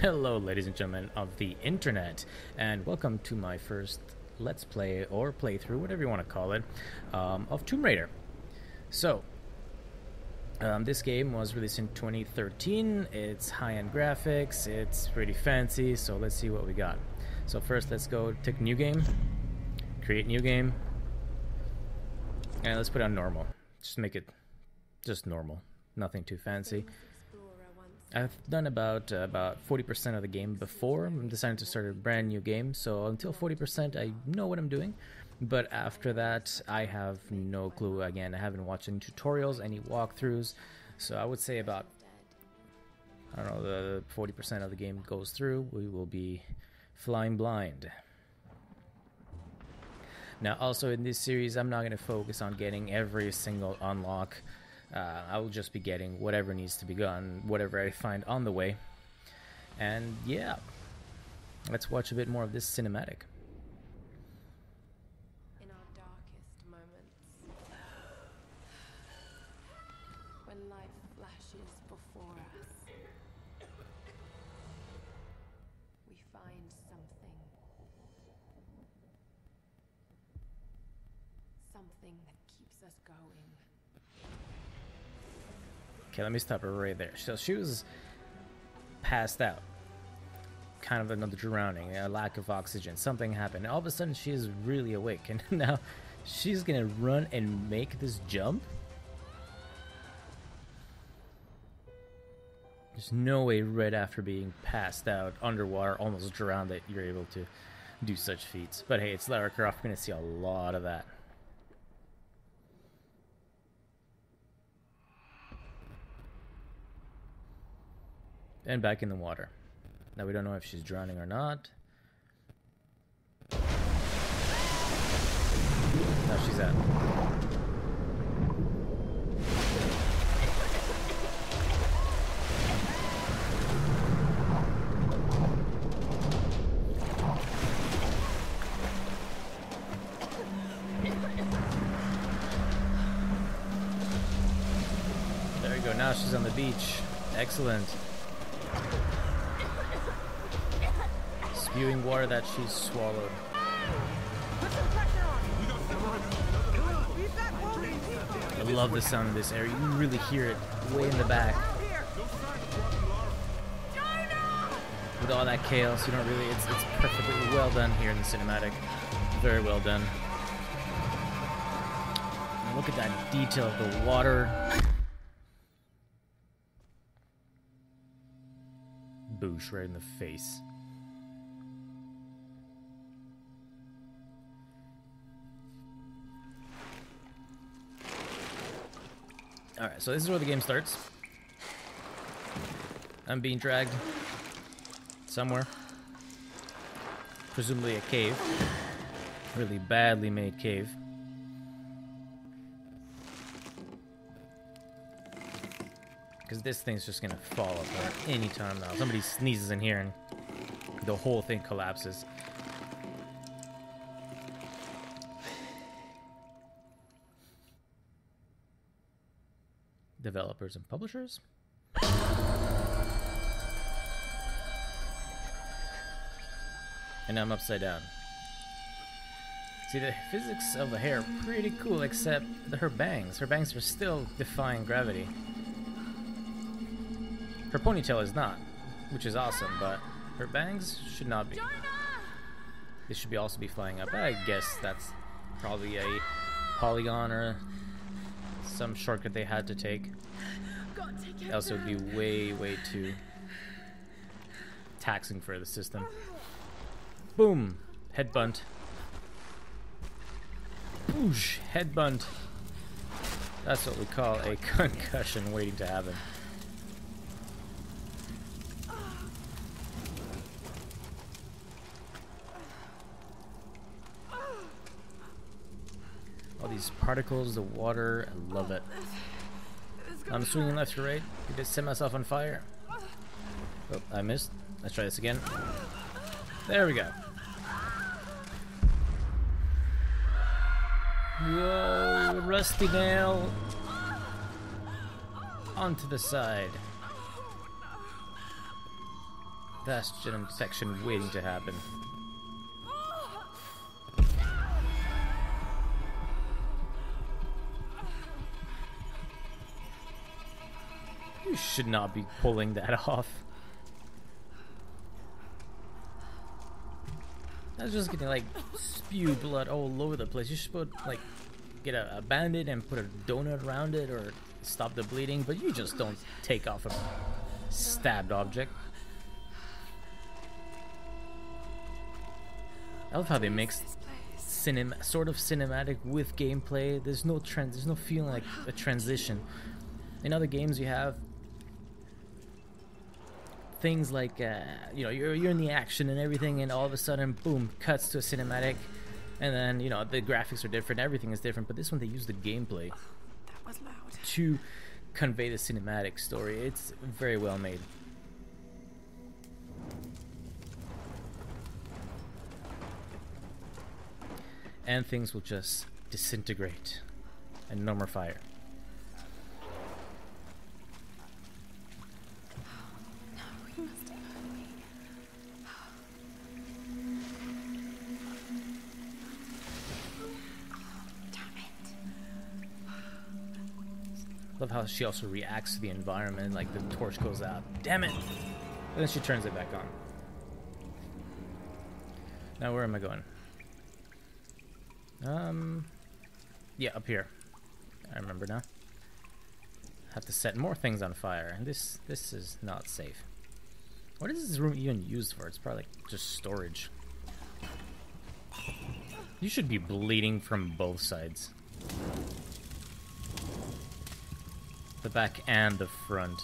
Hello, ladies and gentlemen of the internet, and welcome to my first Let's Play or playthrough, whatever you want to call it, of Tomb Raider. So, this game was released in 2013. It's high-end graphics, it's pretty fancy, so let's see what we got. So first, let's go take new game, create new game, and let's put it on normal. Just make it just normal, nothing too fancy. I've done about 40% of the game before. I'm deciding to start a brand new game, so until 40% I know what I'm doing, but after that I have no clue. Again, I haven't watched any tutorials, any walkthroughs, so I would say about, I don't know, the 40% of the game goes through, we will be flying blind. Now also in this series I'm not going to focus on getting every single unlock. I will just be getting whatever needs to be done, whatever I find on the way. And yeah, let's watch a bit more of this cinematic. In our darkest moments, when life flashes before us, we find something that keeps us going. Okay, let me stop her right there. So she was passed out. Kind of another drowning, a lack of oxygen. Something happened. And all of a sudden she is really awake. And now she's gonna run and make this jump? There's no way right after being passed out, underwater, almost drowned, that you're able to do such feats. But hey, it's Lara Croft. We're gonna see a lot of that. And back in the water. Now we don't know if she's drowning or not. No, she's out. There we go, now she's on the beach. Excellent. Spewing water that she's swallowed. I love the sound of this area. You really hear it way in the back. With all that chaos, you don't really, it's perfectly well done here in the cinematic. Very well done. And look at that detail of the water. Boosh right in the face. Alright, so this is where the game starts. I'm being dragged somewhere. Presumably a cave. Really badly made cave. Because this thing's just gonna fall apart any time now. Somebody sneezes in here and the whole thing collapses. Developers and publishers. And I'm upside down. See, the physics of the hair are pretty cool, except her bangs. Her bangs are still defying gravity. Her ponytail is not, which is awesome, but her bangs should not be. They should be also be flying up. I guess that's probably a polygon or some shortcut they had to take. Else it would be way too taxing for the system. Boom! Headbutt. Boosh! Headbutt. That's what we call a concussion waiting to happen. All these particles, the water, I love it. I'm swinging left to right. Did I set myself on fire? Oh, I missed. Let's try this again. There we go. Whoa, rusty nail. Onto the side. That's an infection waiting to happen. You should not be pulling that off. That's just gonna like spew blood all over the place. You should put like get a band-aid and put a donut around it or stop the bleeding, but you just don't take off a stabbed object. I love how they mix sort of cinematic with gameplay. There's no feeling like a transition. In other games you have things like you know, you're in the action and everything, and all of a sudden boom, cuts to a cinematic, and then you know the graphics are different, everything is different, but this one they use the gameplay to convey the cinematic story. It's very well made. And things will just disintegrate and no more fire. Love how she also reacts to the environment, like the torch goes out. Damn it! And then she turns it back on. Now where am I going? Yeah, up here. I remember now. Have to set more things on fire, and this is not safe. What is this room even used for? It's probably like just storage. You should be bleeding from both sides. The back and the front.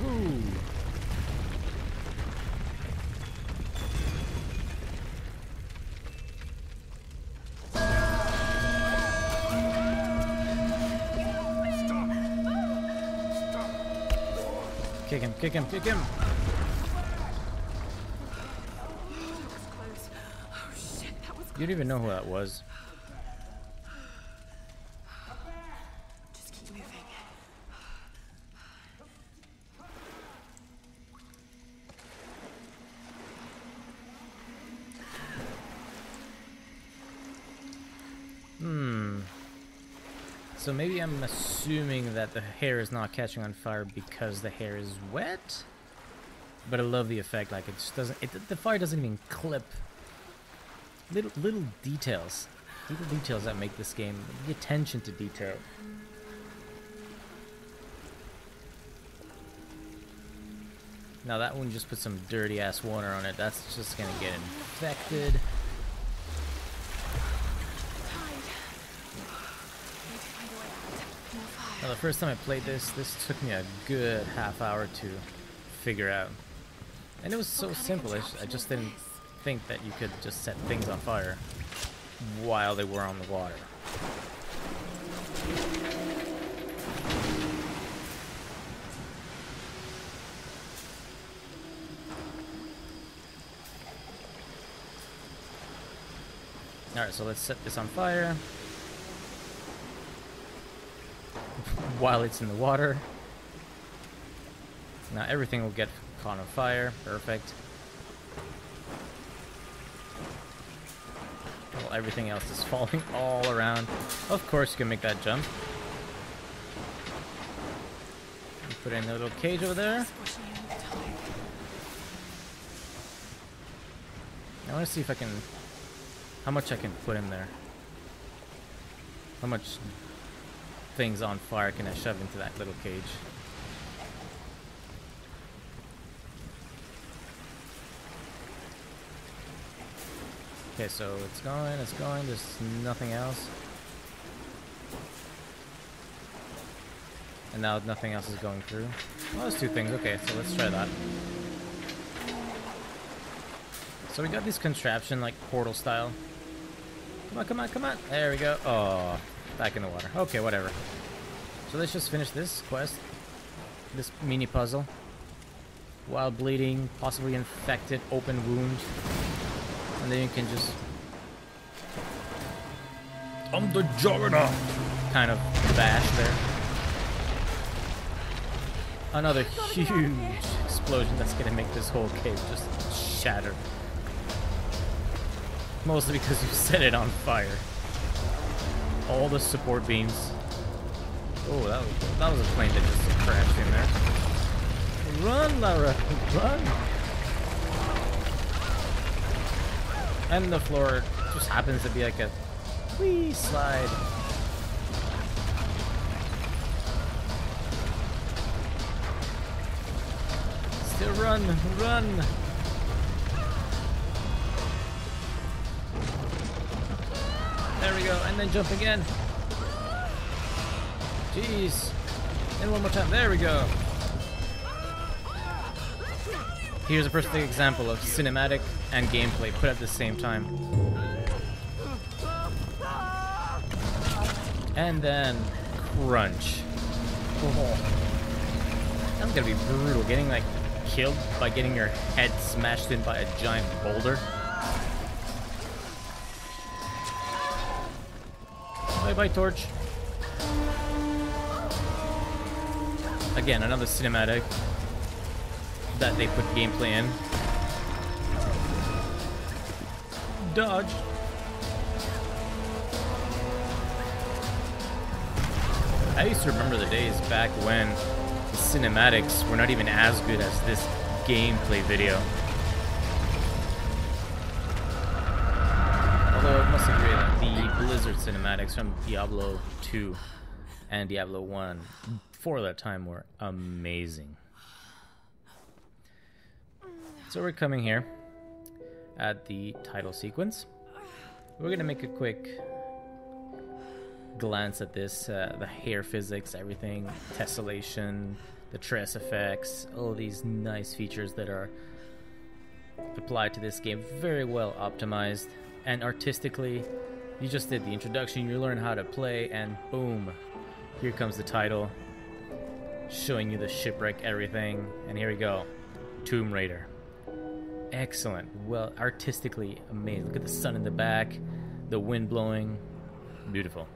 Woo! Kick him, kick him, kick him! You don't even know who that was. Just keep moving. So maybe I'm assuming that the hair is not catching on fire because the hair is wet? But I love the effect, like it just doesn't, the fire doesn't even clip. Little details that make this game, the attention to detail. Now that one just put some dirty ass water on it, that's just gonna get infected. Now the first time I played this took me a good half hour to figure out. And it was so simple, I just didn't think that you could just set things on fire while they were on the water. Alright, so let's set this on fire while it's in the water. Now everything will get caught on fire. Perfect. Well, everything else is falling all around. Of course you can make that jump. You put in a little cage over there. I want to see if I can... how much I can put in there. How much things on fire can I shove into that little cage? Okay, so it's going, there's nothing else. And now nothing else is going through. Well, there's two things, okay, so let's try that. So we got this contraption, like portal style. Come on, come on, come on. There we go. Oh, back in the water. Okay, whatever. So let's just finish this quest. This mini puzzle. While bleeding, possibly infected, open wound. And then you can just I'm the juggernaut kind of bash there. Another huge explosion that's gonna make this whole cave just shatter. Mostly because you set it on fire. All the support beams. Oh, that was a plane that just crashed in there. Run, Lara, run! And the floor just happens to be like a wee slide. Still run, run! There we go, and then jump again. Jeez. And one more time, there we go. Here's a perfect example of cinematic and gameplay put at the same time. And then crunch. Oh. That's gonna be brutal. Getting like killed by getting your head smashed in by a giant boulder. Bye bye, Torch. Again, another cinematic that they put gameplay in. Dodge. I used to remember the days back when the cinematics were not even as good as this gameplay video. Although I must agree that the Blizzard cinematics from Diablo 2 and Diablo 1 for that time were amazing. So we're coming here at the title sequence. We're gonna make a quick glance at this, the hair physics, everything, tessellation, the tress effects, all these nice features that are applied to this game, very well optimized, and artistically, you just did the introduction, you learn how to play, and boom, here comes the title, showing you the shipwreck, everything, and here we go, TombRaider. Excellent. Well, artistically amazing. Look at the sun in the back, the wind blowing. Beautiful.